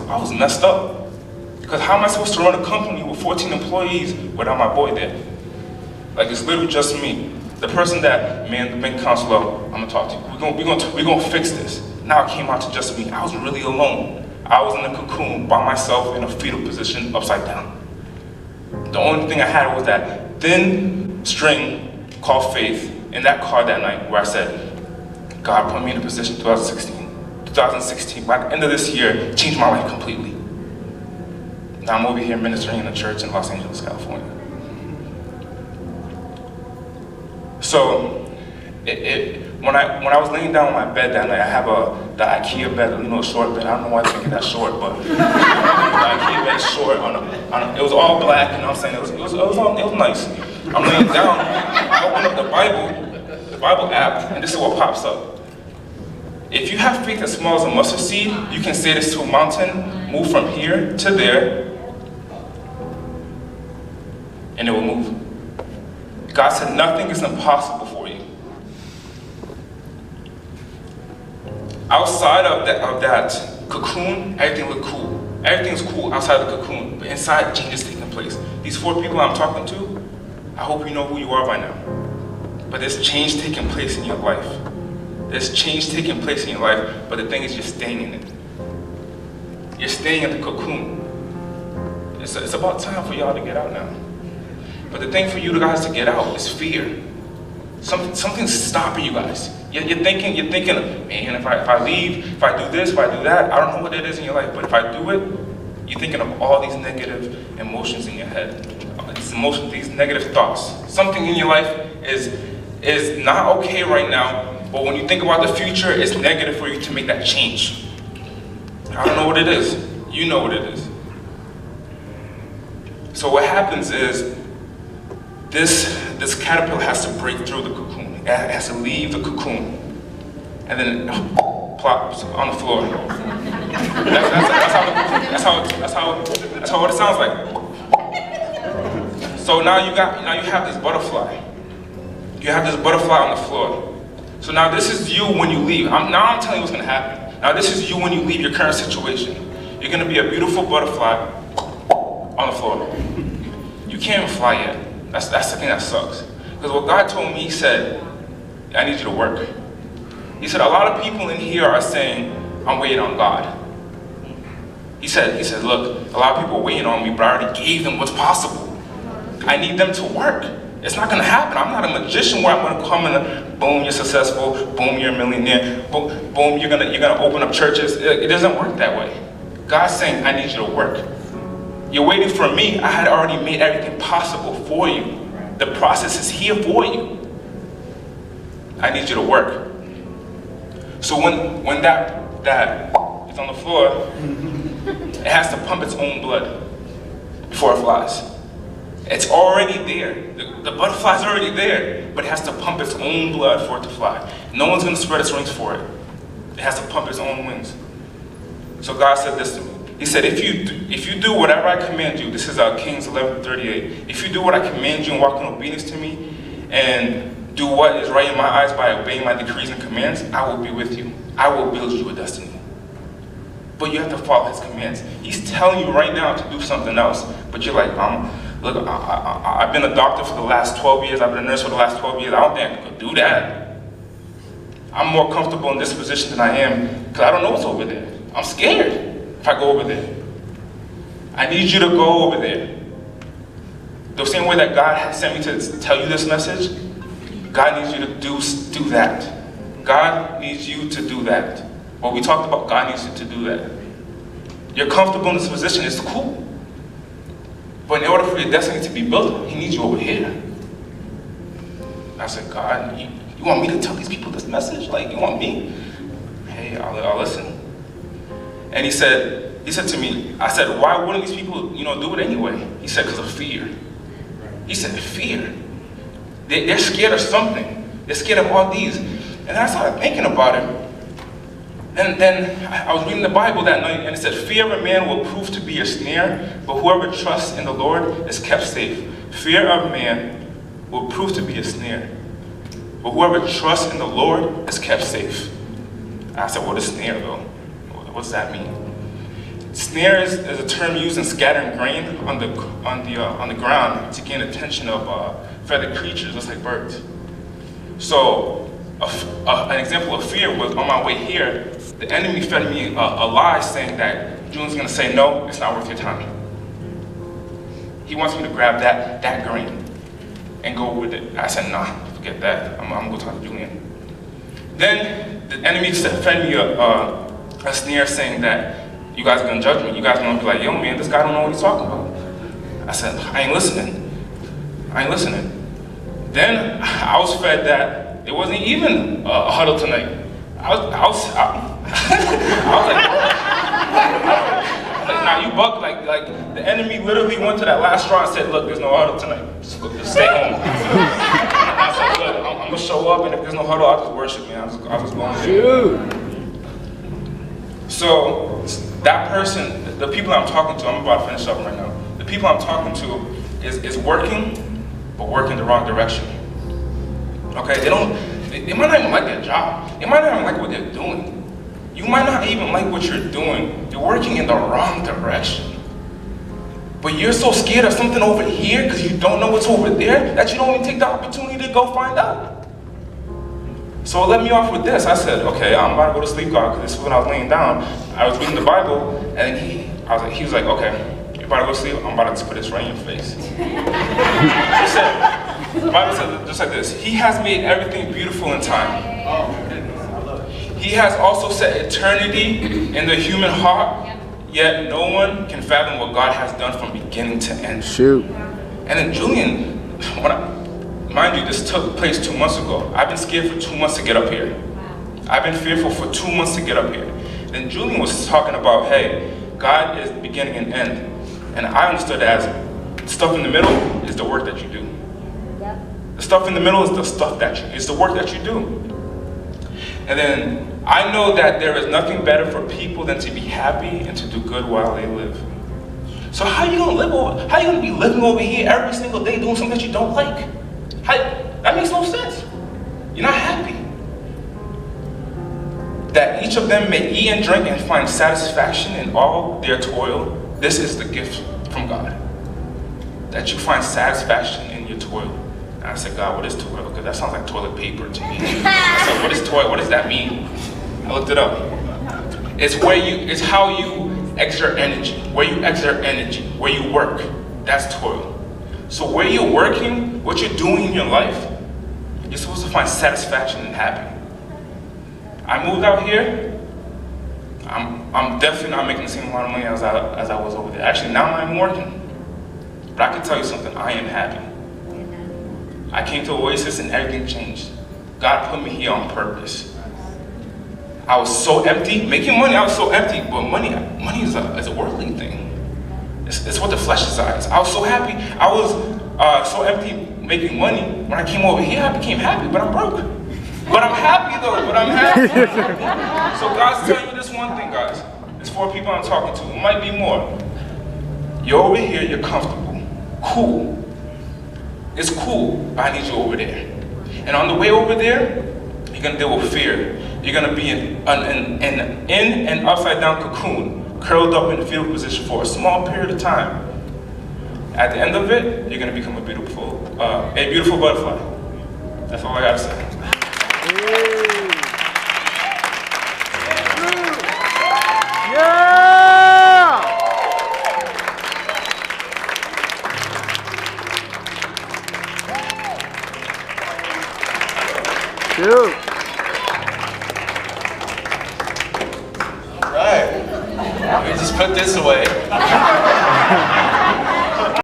was messed up. Because how am I supposed to run a company with 14 employees without my boy there? Like, it's literally just me. The person that, man, the bank counselor, I'm gonna talk to you. We're gonna fix this. Now it came out to just me. I was really alone. I was in a cocoon by myself in a fetal position, upside down. The only thing I had was that thin string called faith in that car that night where I said, God put me in a position 2016, by the end of this year, changed my life completely. Now I'm over here ministering in a church in Los Angeles, California. So, when I was laying down on my bed that night, I have the IKEA bed, you know, short bed. I don't know why I think it's that short, but the IKEA bed is short. It was all black, you know what I'm saying? It was nice. I'm laying down, I open up the Bible app, and this is what pops up. If you have faith as small as a mustard seed, you can say this to a mountain, move from here to there, and it will move. God said nothing is impossible for you. Outside of that cocoon, everything looked cool. Everything's cool outside the cocoon, but inside change is taking place. These 4 people I'm talking to, I hope you know who you are by now. But there's change taking place in your life. There's change taking place in your life, but the thing is you're staying in it. You're staying in the cocoon. It's about time for y'all to get out now. But the thing for you guys to get out is fear. Something's stopping you guys. You're thinking, man, if I leave, if I do this, if I do that, I don't know what it is in your life, but if I do it, you're thinking of all these negative emotions in your head. These negative thoughts. Something in your life is not okay right now, but when you think about the future, it's negative for you to make that change. I don't know what it is. You know what it is. So what happens is, this caterpillar has to break through the cocoon. It has to leave the cocoon, and then it plops on the floor. That's how what it sounds like. So now you have this butterfly. You have this butterfly on the floor. So now this is you when you leave. I'm telling you what's gonna happen. Now this is you when you leave your current situation. You're gonna be a beautiful butterfly on the floor. You can't even fly yet. That's the thing that sucks. Because what God told me, He said, I need you to work. He said, a lot of people in here are saying, I'm waiting on God. He said, look, a lot of people are waiting on me, but I already gave them what's possible. I need them to work. It's not gonna happen. I'm not a magician where I'm gonna come and boom, you're successful, boom, you're a millionaire, boom, you're gonna open up churches. It doesn't work that way. God's saying, I need you to work. You're waiting for me. I had already made everything possible for you. The process is here for you. I need you to work. So when that is on the floor, it has to pump its own blood before it flies. It's already there. The butterfly's already there, but it has to pump its own blood for it to fly. No one's going to spread its wings for it. It has to pump its own wings. So God said this to me. He said, if you do whatever I command you, this is Kings 11:38. If you do what I command you and walk in obedience to me, and do what is right in my eyes by obeying my decrees and commands, I will be with you. I will build you a destiny. But you have to follow His commands. He's telling you right now to do something else, but you're like, look, I've been a doctor for the last 12 years. I've been a nurse for the last 12 years. I don't think I could do that. I'm more comfortable in this position than I am because I don't know what's over there. I'm scared. If I go over there, I need you to go over there. The same way that God has sent me to tell you this message, God needs you to do that. God needs you to do that. What we talked about, God needs you to do that. You're comfortable in this position, it's cool. But in order for your destiny to be built, He needs you over here. I said, God, you want me to tell these people this message? Like, you want me? Hey, I'll listen. And he said to me, I said, why wouldn't these people, do it anyway? He said, because of fear. He said, fear. They're scared of something. They're scared of all these. And then I started thinking about it. And then I was reading the Bible that night, and it said, fear of a man will prove to be a snare, but whoever trusts in the Lord is kept safe. Fear of man will prove to be a snare, but whoever trusts in the Lord is kept safe. And I said, what is snare though? What does that mean? snare is a term used in scattering grain on the ground to gain attention of feathered creatures, just like birds. So, an example of fear was on my way here. The enemy fed me a lie saying that Julian's going to say, no, it's not worth your time. He wants me to grab that grain and go with it. I said, nah, forget that. I'm going to go talk to Julian. Then the enemy fed me a snare saying that you guys are going to judge me. You guys are going to be like, yo, man, this guy don't know what he's talking about. I said, I ain't listening. Then I was fed that it wasn't even a huddle tonight. I was like, nah, you bugged. Like the enemy literally went to that last straw and said, look, there's no huddle tonight. Just stay home. I said, look, I'm gonna show up, and if there's no huddle, I'll just worship, man. I'll just go on there. So that person, the people I'm talking to, I'm about to finish up right now. The people I'm talking to is working, but working the wrong direction. Okay, they might not even like their job. They might not even like what they're doing. You might not even like what you're doing. You're working in the wrong direction. But you're so scared of something over here because you don't know what's over there that you don't even take the opportunity to go find out. So it let me off with this. I said, okay, I'm about to go to sleep, God, because this is when I was laying down. I was reading the Bible, and he was like, okay, you're about to go to sleep, I'm about to put this right in your face. He said, the Bible says just like this, he has made everything beautiful in time. He has also set eternity in the human heart, yet no one can fathom what God has done from beginning to end. Shoot. And then Julian, mind you, this took place 2 months ago. I've been scared for 2 months to get up here. I've been fearful for 2 months to get up here. Then Julian was talking about, hey, God is beginning and end. And I understood it as stuff in the middle is the work that you do. The stuff in the middle is the work that you do. And then I know that there is nothing better for people than to be happy and to do good while they live. So how you gonna be living over here every single day doing something that you don't like? That makes no sense. You're not happy. That each of them may eat and drink and find satisfaction in all their toil. This is the gift from God. That you find satisfaction in your toil. And I said, God, what is toil? Because that sounds like toilet paper to me. I said, what is toil? What does that mean? I looked it up. It's how you exert energy. Where you exert energy. Where you work. That's toil. So where you're working, what you're doing in your life, you're supposed to find satisfaction and happy. I moved out here. I'm definitely not making the same amount of money as I was over there. Actually, now I'm working. But I can tell you something, I am happy. I came to Oasis and everything changed. God put me here on purpose. I was so empty, making money, I was so empty, but money is a worldly thing. It's what the flesh desires. I was so happy, I was so empty making money. When I came over here, I became happy, but I'm broke. But I'm happy though, So God's telling you this one thing, guys. It's 4 people I'm talking to, it might be more. You're over here, you're comfortable, cool. It's cool, but I need you over there. And on the way over there, you're gonna deal with fear. You're gonna be in an upside down cocoon, curled up in the fetal position for a small period of time. At the end of it, you're gonna become a beautiful butterfly. That's all I gotta say. Shoot. All right. Let me just put this away.